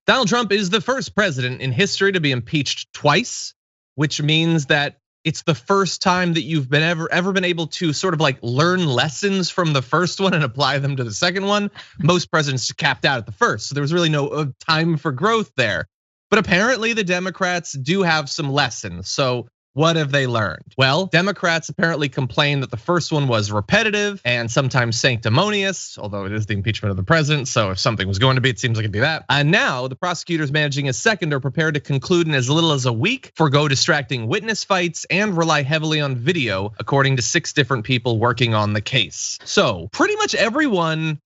Donald Trump is the first president in history to be impeached twice, which means that it's the first time that you've been ever been able to sort of like learn lessons from the first one and apply them to the second one. Most presidents capped out at the first, so there was really no time for growth there. But apparently the Democrats do have some lessons. So what have they learned? Well, Democrats apparently complained that the first one was repetitive and sometimes sanctimonious, although it is the impeachment of the president. So if something was going to be, it seems like it'd be that. And now the prosecutors managing a second are prepared to conclude in as little as a week, forgo distracting witness fights, and rely heavily on video, according to 6 different people working on the case. So pretty much everyone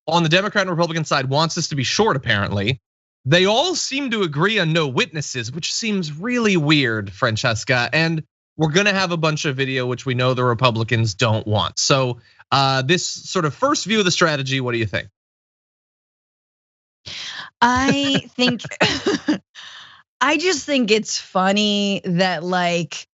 on the Democrat and Republican side wants this to be short, apparently. They all seem to agree on no witnesses, which seems really weird, Francesca. And we're gonna have a bunch of video, which we know the Republicans don't want. So this sort of first view of the strategy, what do you think? I think, I just think it's funny that like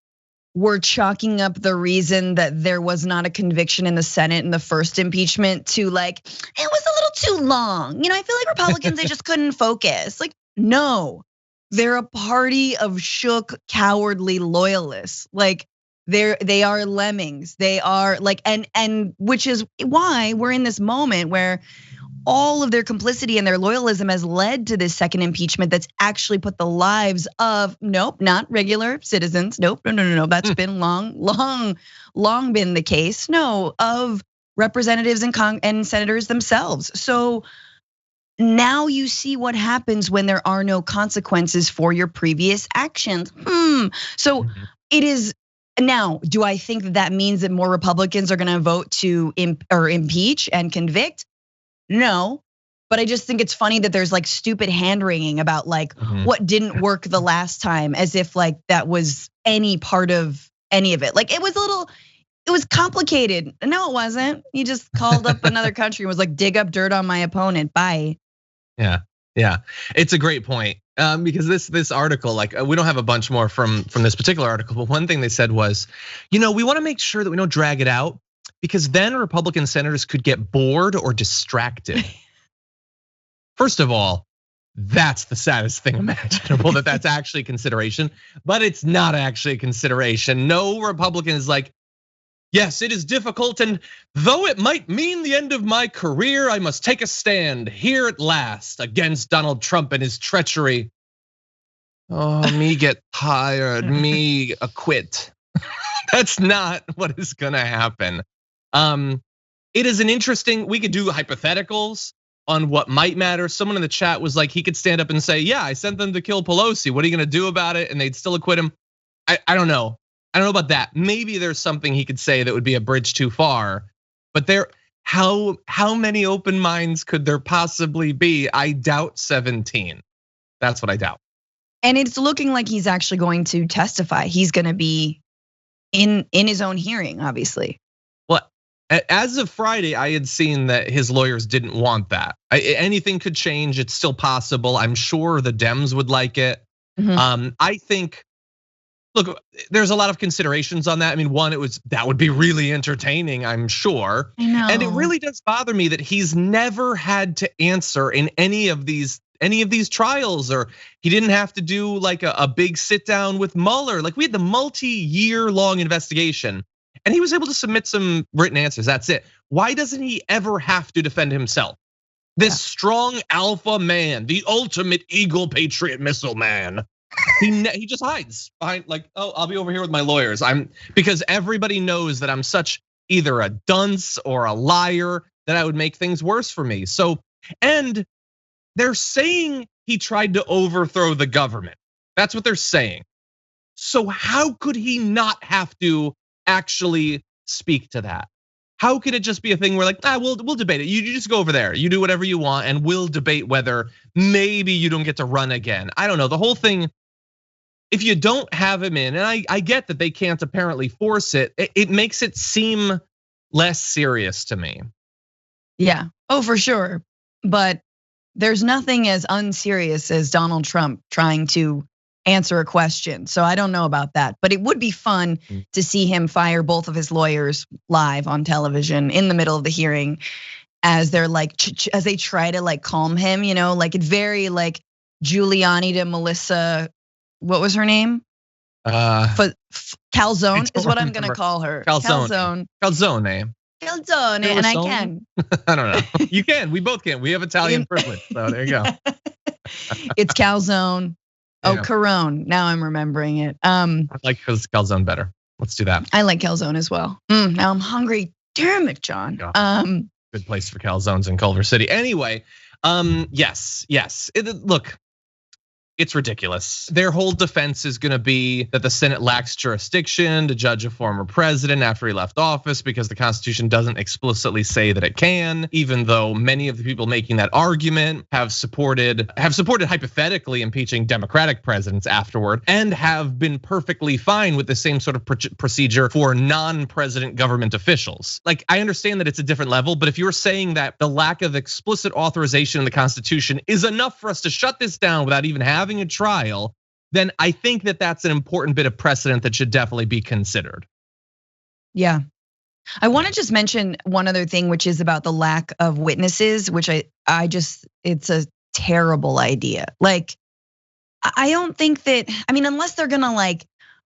we're chalking up the reason that there was not a conviction in the Senate in the first impeachment to like, it was a little too long. I feel like Republicans, they just couldn't focus. Like, no, they're a party of shook, cowardly loyalists. Like they are lemmings. They are like, and which is why we're in this moment where all of their complicity and their loyalism has led to this second impeachment that's actually put the lives of, nope, not regular citizens. Nope, no. That's been long been the case. No, of representatives and senators themselves. So now you see what happens when there are no consequences for your previous actions. So it is. Now, do I think that means that more Republicans are gonna vote to impeach and convict? No, but I just think it's funny that there's like stupid hand wringing about like what didn't work the last time, as if like that was any part of any of it. Like it was complicated. No, it wasn't. He just called up another country and was like, dig up dirt on my opponent, bye. Yeah, it's a great point. Because this article, like we don't have a bunch more from this particular article, but one thing they said was, we wanna make sure that we don't drag it out, because then Republican senators could get bored or distracted. First of all, that's the saddest thing imaginable, that's actually consideration, but it's not actually a consideration. No Republican is like, yes, it is difficult, and though it might mean the end of my career, I must take a stand here at last against Donald Trump and his treachery. Oh, me get tired, me acquit. That's not what is gonna happen. It is an interesting, we could do hypotheticals on what might matter. Someone in the chat was like, he could stand up and say, yeah, I sent them to kill Pelosi. What are you gonna do about it? And they'd still acquit him. I don't know. I don't know about that. Maybe there's something he could say that would be a bridge too far. But how many open minds could there possibly be? I doubt 17. That's what I doubt. And it's looking like he's actually going to testify. He's gonna be in his own hearing, obviously. As of Friday, I had seen that his lawyers didn't want that. Anything could change, it's still possible. I'm sure the Dems would like it. I think, look, there's a lot of considerations on that. I mean, one, that would be really entertaining, I'm sure. I know. And it really does bother me that he's never had to answer in any of these trials, or he didn't have to do like a big sit down with Mueller. Like we had the multi-year long investigation. And he was able to submit some written answers, that's it. Why doesn't he ever have to defend himself? This strong alpha man, the ultimate Eagle Patriot missile man. He just hides behind like, oh, I'll be over here with my lawyers. Because everybody knows that I'm such either a dunce or a liar that I would make things worse for me. So, and they're saying he tried to overthrow the government. That's what they're saying. So how could he not have to actually speak to that? How could it just be a thing where like, we'll debate it. You just go over there, you do whatever you want, and we'll debate whether maybe you don't get to run again. I don't know, the whole thing, if you don't have him in, and I get that they can't apparently force it, it makes it seem less serious to me. Yeah, oh, for sure. But there's nothing as unserious as Donald Trump trying to answer a question. So I don't know about that, but it would be fun to see him fire both of his lawyers live on television in the middle of the hearing as they're like, as they try to like calm him, like it's very like Giuliani to Melissa, what was her name? Calzone is what I'm gonna call her. Calzone. Calzone. Calzone, and I can. I don't know. You can. We both can. We have Italian privilege, so there you go. It's calzone. Oh, yeah. Corone. Now I'm remembering it. I like calzone better. Let's do that. I like calzone as well. Now I'm hungry. Damn it, John. Yeah. Good place for calzones in Culver City. Anyway, yes. Look. It's ridiculous. Their whole defense is gonna be that the Senate lacks jurisdiction to judge a former president after he left office because the Constitution doesn't explicitly say that it can, even though many of the people making that argument have supported hypothetically impeaching Democratic presidents afterward and have been perfectly fine with the same sort of procedure for non-president government officials. Like, I understand that it's a different level, but if you're saying that the lack of explicit authorization in the Constitution is enough for us to shut this down without even having a trial, then I think that that's an important bit of precedent that should definitely be considered. Yeah. I want to just mention one other thing, which is about the lack of witnesses, which it's a terrible idea. Like, I don't think that, unless they're gonna like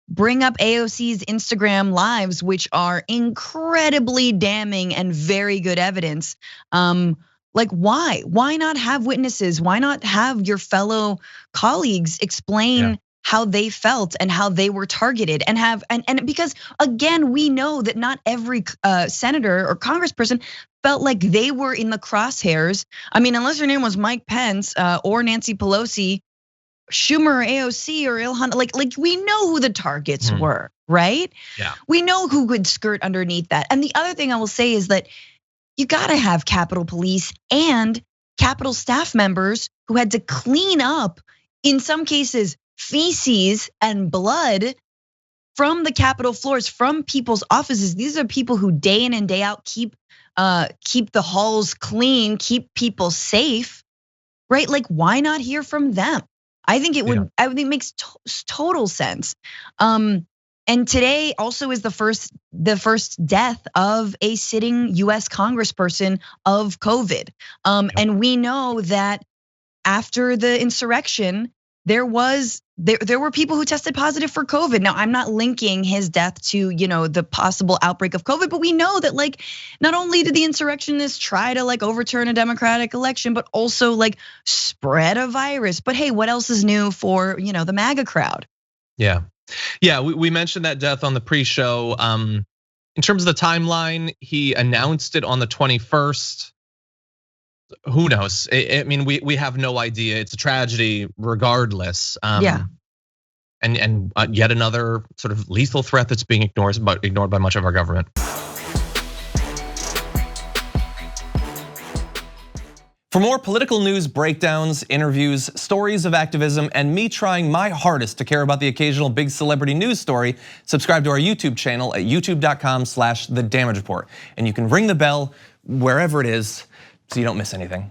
bring up AOC's Instagram lives, which are incredibly damning and very good evidence. Like, why? Why not have witnesses? Why not have your fellow colleagues explain how they felt and how they were targeted and because again, we know that not every senator or congressperson felt like they were in the crosshairs. Unless your name was Mike Pence or Nancy Pelosi, Schumer or AOC or Ilhan, like we know who the targets were, right? Yeah. We know who could skirt underneath that. And the other thing I will say is that you gotta have Capitol Police and Capitol staff members who had to clean up, in some cases, feces and blood from the Capitol floors, from people's offices. These are people who day in and day out keep the halls clean, keep people safe, right? Like, why not hear from them? I think it would. I think it makes total sense. And today also is the first death of a sitting US congressperson of COVID. And we know that after the insurrection, there were people who tested positive for COVID. Now, I'm not linking his death to, the possible outbreak of COVID, but we know that like not only did the insurrectionists try to like overturn a democratic election, but also like spread a virus. But hey, what else is new for, the MAGA crowd? Yeah, we mentioned that death on the pre-show. In terms of the timeline, he announced it on the 21st. Who knows? We have no idea. It's a tragedy regardless. And yet another sort of lethal threat that's being ignored by much of our government. For more political news breakdowns, interviews, stories of activism, and me trying my hardest to care about the occasional big celebrity news story, subscribe to our YouTube channel at youtube.com/The Damage Report. And you can ring the bell wherever it is so you don't miss anything.